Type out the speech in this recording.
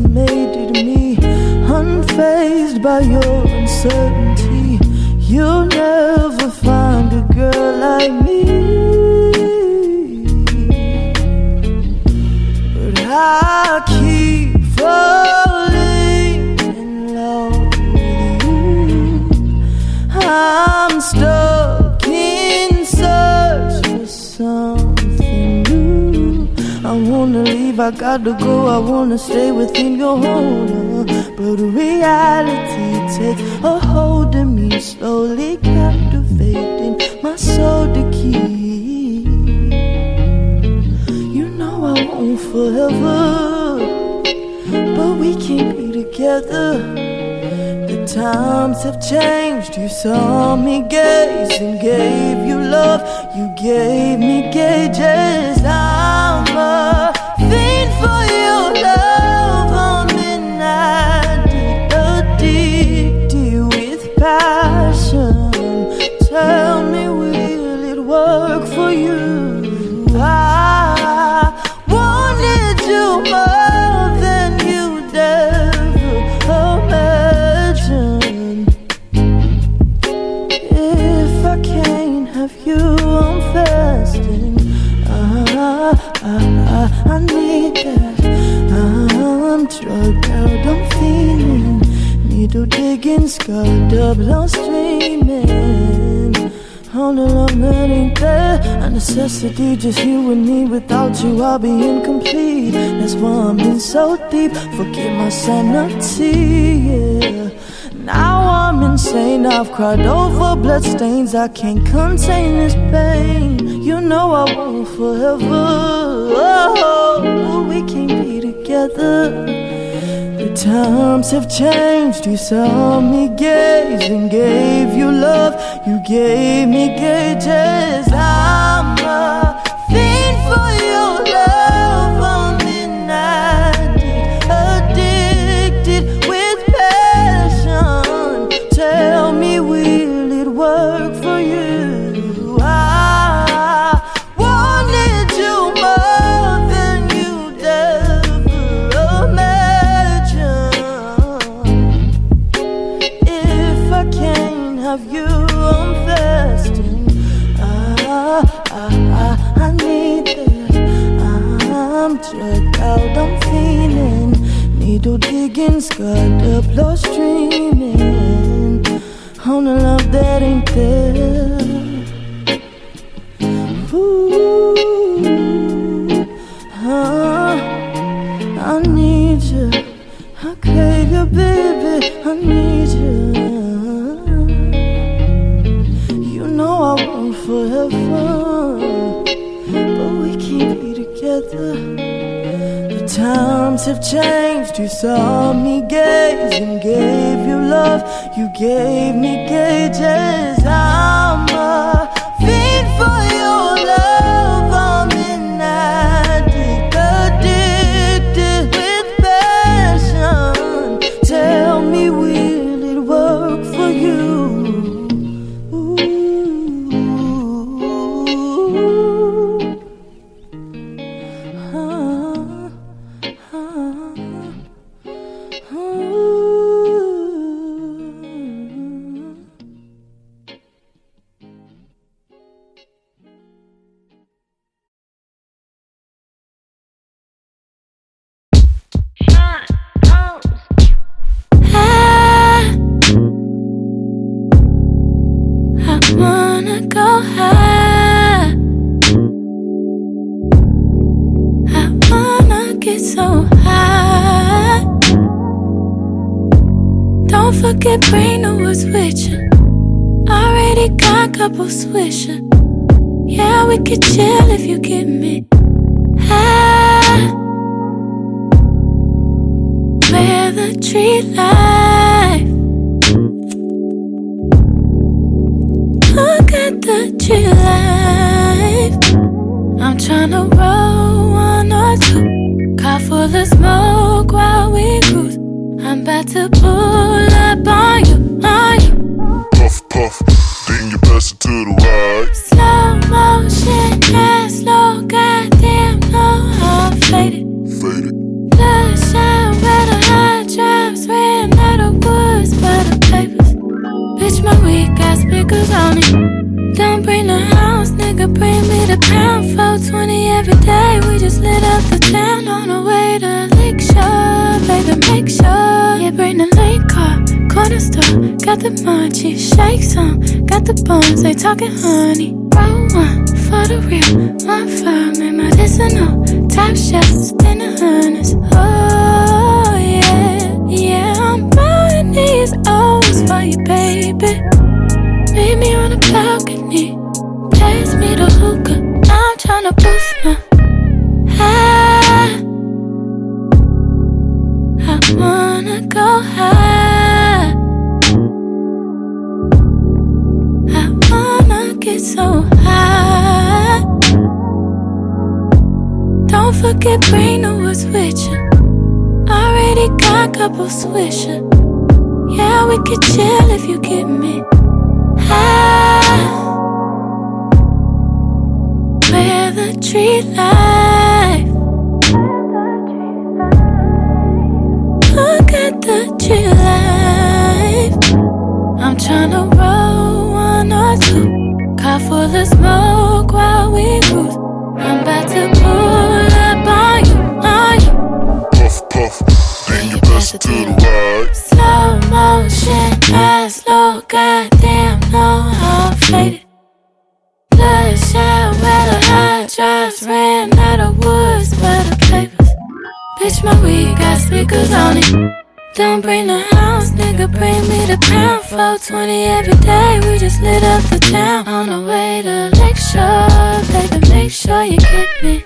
underestimated me, unfazed by your uncertainty. You'll never find a girl like me. But I keep falling in love with you. I'm stuck in search for something new. I wanna leave, I gotta go, I wanna stay within your hold. But reality takes a hold of me, slowly captivating my soul to keep. You know I won't forever, but we can't be together. The times have changed, you saw me gaze and gave you love. You gave me gauges, I'm a fiend for your love. I'm addicted with passion. Tell me, will it work for you? I wanted you more than you'd ever imagine. If I can't have you, I'm fasting. I need that. I'm drugged out, I'm feeling. Needle digging, scarred up, lost dreaming. All the love that ain't there, a necessity, just you and me. Without you I'll be incomplete. That's why I'm in so deep, forget my sanity, yeah. Now I'm insane, I've cried over bloodstains. I can't contain this pain. You know I won't forever, oh, we can't be together. The times have changed, you saw me gaze and gave you love. You gave me gauges, I'm a fiend for your love. I'm addicted with passion. Tell me, will it work for you? I wanted you more than you'd ever imagine. If I can't have you, I'm fasting. I need that. I'm drugged out, I'm feeling. Needle digging, scarred up, lost dreaming. On the love that ain't there. Ooh, I need you. I crave you, baby. I need you. You know I won't forever, but we can't be together. The times have changed, you saw me gaze and gave you love. You gave me gauges, I'm a fiend for your love. I'm addicted with passion. Tell me, will it work for you? Forget brain was with you. Already got a couple swisher. Yeah, we could chill if you get me high. Where the tree life. Look at the tree life. I'm tryna roll one or two. Car full of smoke while we cruise. I'm about to pull up on you, on you. Puff, puff, then you pass it to the right. Slow motion, yeah, slow, goddamn, no, I'm faded. Faded. Bloodshot where the hot drops ran out of woods by the papers. Bitch, my weak ass speakers on it. Don't bring the house, nigga, bring me the pound. 420 every day, we just lit up the town. On the way to Lakeshore, baby, make sure you bring the late car, corner store. Got the munchies, shakes on, got the bones, they talking honey. Roll one for the real, one for me, medicinal. Top shelf, spin the hundreds. Oh yeah, yeah, I'm buying these O's for you, baby. Meet me on the balcony, pass me the hookah. I'm tryna boost my high. I wanna go high. I wanna get so high. Don't forget, bring the woods with you. Already got a couple swisher. Yeah, we could chill if you get me high. Where the tree life. Look at the tree life. I'm tryna roll one or two, car full of smoke while we cruise. I'm about to pull up on you. Puff, puff, then you pass it to the right. Slow motion, fast, slow, goddamn, know how I'm faded. Bloodshot where the hot drops ran out of woods by the papers. Bitch, my weed got speakers on it. Don't bring the house, nigga, bring me the pound. 420 every day, we just lit up the town. On the way to Lakeshore, baby, make sure you get me